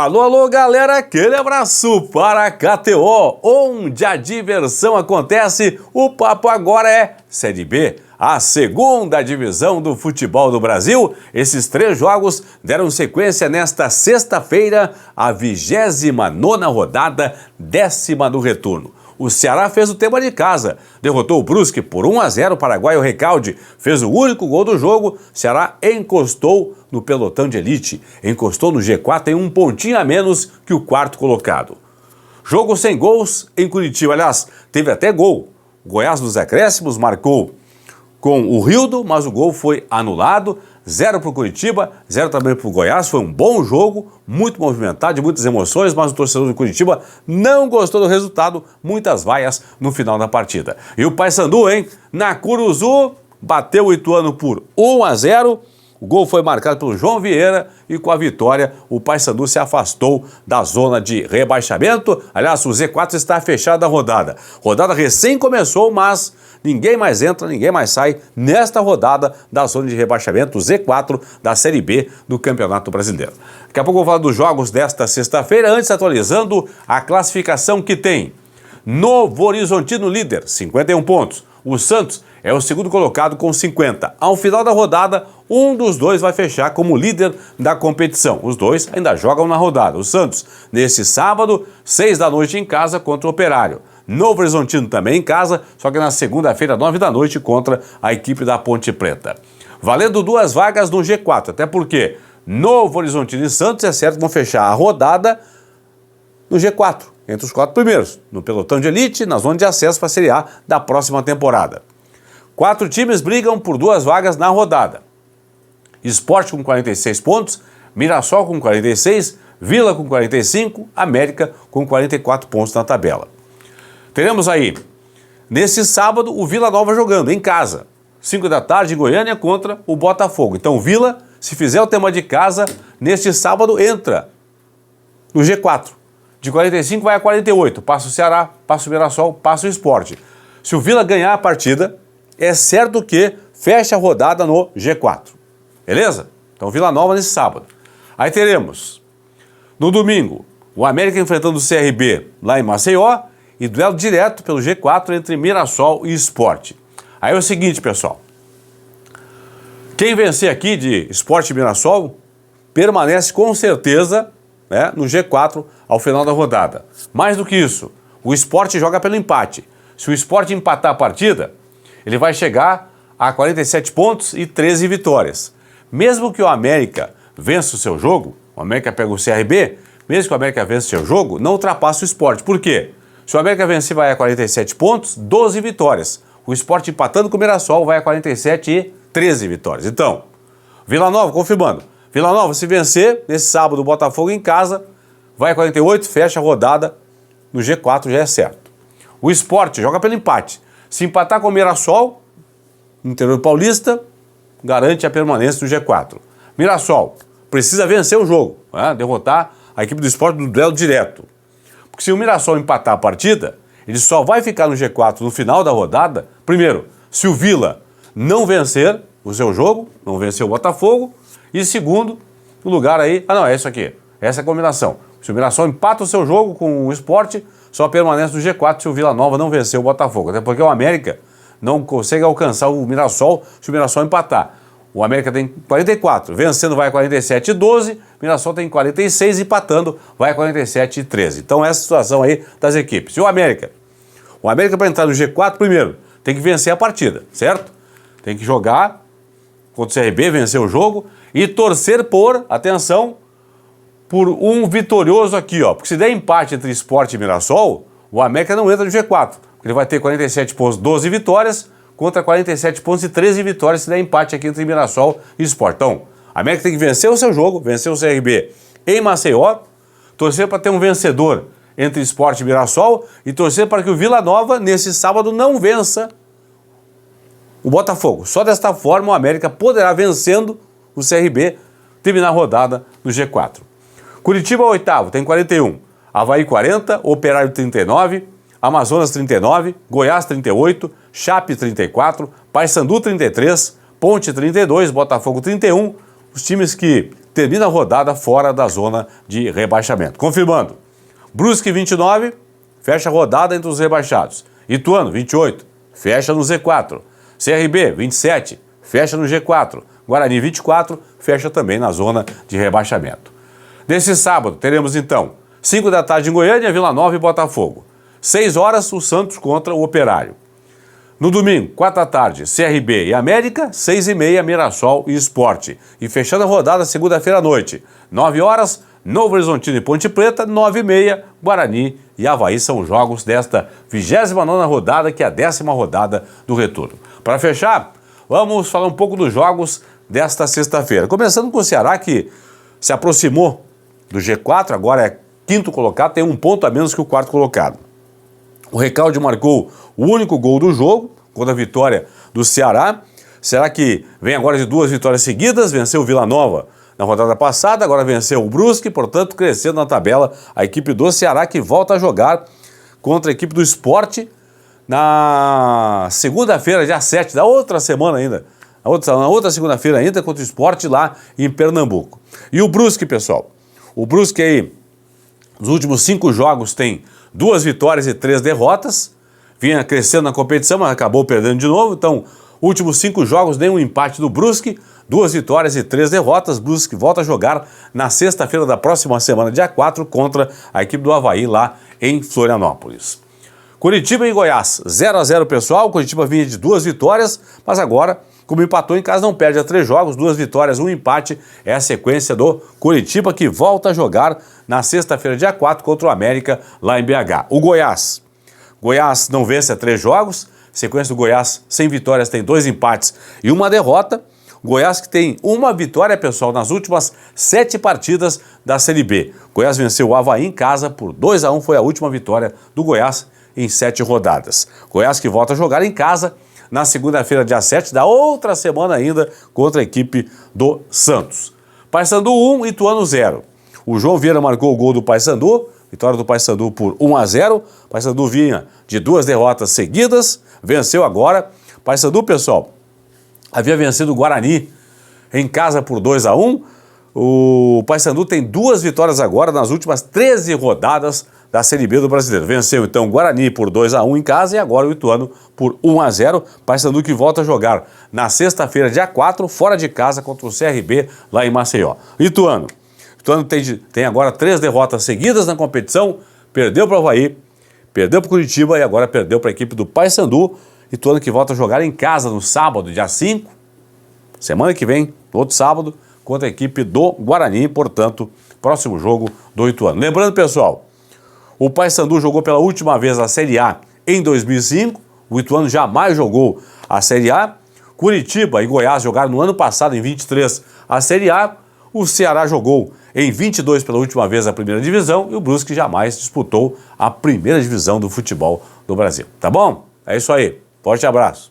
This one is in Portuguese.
Alô, alô, galera, aquele abraço para a KTO, onde a diversão acontece. O papo agora é Série B, a segunda divisão do futebol do Brasil. Esses 3 jogos deram sequência nesta sexta-feira, a 29ª rodada, 10ª do retorno. O Ceará fez o tema de casa, derrotou o Brusque por 1-0, o paraguaio Recalde fez o único gol do jogo. Ceará encostou no pelotão de elite, encostou no G4 em um pontinho a menos que o quarto colocado. Jogo sem gols em Curitiba, aliás, teve até gol. O Goiás nos acréscimos marcou com o Rildo, mas o gol foi anulado. 0 para o Curitiba, 0 também para o Goiás. Foi um bom jogo, muito movimentado, de muitas emoções, mas o torcedor do Curitiba não gostou do resultado. Muitas vaias no final da partida. E o Paysandu, hein? Na Curuzu, bateu o Ituano por 1-0. O gol foi marcado pelo João Vieira e com a vitória o Paysandu se afastou da zona de rebaixamento. Aliás, o Z4 está fechado a rodada. Rodada recém começou, mas ninguém mais entra, ninguém mais sai nesta rodada da zona de rebaixamento, o Z4 da Série B do Campeonato Brasileiro. Daqui a pouco eu vou falar dos jogos desta sexta-feira, antes atualizando a classificação que tem. Novo Horizontino líder, 51 pontos. O Santos é o segundo colocado com 50. Ao final da rodada, um dos dois vai fechar como líder da competição. Os dois ainda jogam na rodada. O Santos, nesse sábado, 6 da noite em casa contra o Operário. Novo Horizontino também em casa, só que na segunda-feira, 9 da noite, contra a equipe da Ponte Preta. Valendo 2 vagas no G4, até porque Novo Horizontino e Santos é certo que vão fechar a rodada no G4, entre os 4 primeiros, no pelotão de elite, na zona de acesso para a Série A da próxima temporada. 4 times brigam por 2 vagas na rodada. Sport com 46 pontos, Mirassol com 46, Vila com 45, América com 44 pontos na tabela. Teremos aí, nesse sábado, o Vila Nova jogando em casa, 5 da tarde em Goiânia contra o Botafogo. Então o Vila, se fizer o tema de casa, neste sábado entra no G4. De 45 vai a 48, passa o Ceará, passa o Mirassol, passa o Sport. Se o Vila ganhar a partida, é certo que fecha a rodada no G4. Beleza? Então Vila Nova nesse sábado. Aí teremos, no domingo, o América enfrentando o CRB lá em Maceió e duelo direto pelo G4 entre Mirassol e Sport. Aí é o seguinte, pessoal. Quem vencer aqui de Sport e Mirassol permanece com certeza, né, no G4 ao final da rodada. Mais do que isso, o Sport joga pelo empate. Se o Sport empatar a partida, ele vai chegar a 47 pontos e 13 vitórias. Mesmo que o América vença o seu jogo, o América pega o CRB, mesmo que o América vença o seu jogo, não ultrapassa o Sport. Por quê? Se o América vencer, vai a 47 pontos, 12 vitórias. O Sport empatando com o Mirassol vai a 47 e 13 vitórias. Então, Vila Nova, confirmando. Vila Nova, se vencer, nesse sábado, o Botafogo em casa, vai a 48, fecha a rodada, no G4 já é certo. O Sport joga pelo empate. Se empatar com o Mirassol, no interior paulista, garante a permanência do G4. Mirassol precisa vencer o jogo, né? Derrotar a equipe do Sport no duelo direto. Porque se o Mirassol empatar a partida, ele só vai ficar no G4 no final da rodada, primeiro, se o Vila não vencer o seu jogo, não vencer o Botafogo, e segundo, o lugar aí, é isso aqui, essa é a combinação. Se o Mirassol empata o seu jogo com o Sport, só permanece no G4 se o Vila Nova não vencer o Botafogo. Até porque o América não consegue alcançar o Mirassol se o Mirassol empatar. O América tem 44, vencendo vai a 47 e 12, o Mirassol tem 46, empatando vai a 47 e 13. Então essa é a situação aí das equipes. E o América para entrar no G4 primeiro, tem que vencer a partida, certo? Tem que jogar contra o CRB, vencer o jogo e torcer por, atenção, por um vitorioso aqui, ó. Porque se der empate entre Sport e Mirassol, o América não entra no G4. Porque ele vai ter 47 pontos, 12 vitórias, contra 47 pontos e 13 vitórias se der empate aqui entre Mirassol e Sport. Então, a América tem que vencer o seu jogo, vencer o CRB em Maceió, torcer para ter um vencedor entre Sport e Mirassol e torcer para que o Vila Nova, nesse sábado, não vença o Botafogo. Só desta forma o América poderá, vencendo o CRB, terminar a rodada no G4. Curitiba, oitavo, tem 41. Avaí, 40. Operário, 39. Amazonas, 39. Goiás, 38. Chape, 34. Paysandu, 33. Ponte, 32. Botafogo, 31. Os times que termina a rodada fora da zona de rebaixamento. Confirmando, Brusque 29, fecha a rodada entre os rebaixados. Ituano 28, fecha no Z4. CRB 27, fecha no G4. Guarani 24, fecha também na zona de rebaixamento. Nesse sábado teremos então 5 da tarde em Goiânia, Vila Nova e Botafogo. 6 horas o Santos contra o Operário. No domingo, 4 da tarde, CRB e América, 6h30, Mirassol e Sport. E fechando a rodada, segunda-feira à noite, 9 horas, Novo Horizontino e Ponte Preta, 9h30, Guarani e Avaí são os jogos desta 29ª rodada, que é a 10ª rodada do retorno. Para fechar, vamos falar um pouco dos jogos desta sexta-feira. Começando com o Ceará, que se aproximou do G4, agora é quinto colocado, tem um ponto a menos que o quarto colocado. O Recalde marcou o único gol do jogo, contra a vitória do Ceará. Será que vem agora de 2 vitórias seguidas? Venceu o Vila Nova na rodada passada, agora venceu o Brusque, portanto, crescendo na tabela a equipe do Ceará, que volta a jogar contra a equipe do Sport na segunda-feira, dia 7, da outra semana ainda. Na outra segunda-feira ainda, contra o Sport lá em Pernambuco. E o Brusque, pessoal? O Brusque aí, nos últimos 5 jogos, tem 2 vitórias e 3 derrotas. Vinha crescendo na competição, mas acabou perdendo de novo. Então, últimos 5 jogos, nenhum empate do Brusque, 2 vitórias e 3 derrotas. Brusque volta a jogar na sexta-feira da próxima semana, dia 4, contra a equipe do Avaí lá em Florianópolis. Curitiba e Goiás, 0-0, pessoal. Curitiba vinha de 2 vitórias, mas agora, como empatou em casa, não perde a 3 jogos, 2 vitórias, 1 empate. É a sequência do Curitiba, que volta a jogar na sexta-feira, dia 4, contra o América, lá em BH. O Goiás não vence a 3 jogos. Sequência do Goiás, sem vitórias, tem 2 empates e 1 derrota. Goiás que tem 1 vitória, pessoal, nas últimas 7 partidas da Série B. Goiás venceu o Avaí em casa por 2-1, foi a última vitória do Goiás em 7 rodadas. Goiás que volta a jogar em casa na segunda-feira, dia 7, da outra semana ainda, contra a equipe do Santos. Paysandu 1, Ituano 0. O João Vieira marcou o gol do Paysandu, vitória do Paysandu por 1-0. Paysandu vinha de 2 derrotas seguidas, venceu agora. Paysandu, pessoal, havia vencido o Guarani em casa por 2-1. O Paysandu tem 2 vitórias agora nas últimas 13 rodadas da Série B do Brasileiro. Venceu então o Guarani por 2-1 em casa e agora o Ituano por 1-0. Paysandu que volta a jogar na sexta-feira, dia 4, fora de casa contra o CRB lá em Maceió. Ituano tem agora 3 derrotas seguidas na competição, perdeu para o Avaí, perdeu para o Curitiba e agora perdeu para a equipe do Paysandu. Ituano que volta a jogar em casa no sábado, dia 5, semana que vem, no outro sábado, contra a equipe do Guarani, portanto, próximo jogo do Ituano. Lembrando, pessoal, o Paysandu jogou pela última vez a Série A em 2005, o Ituano jamais jogou a Série A, Curitiba e Goiás jogaram no ano passado, em 23, a Série A, o Ceará jogou em 22 pela última vez a primeira divisão e o Brusque jamais disputou a primeira divisão do futebol do Brasil. Tá bom? É isso aí. Forte abraço.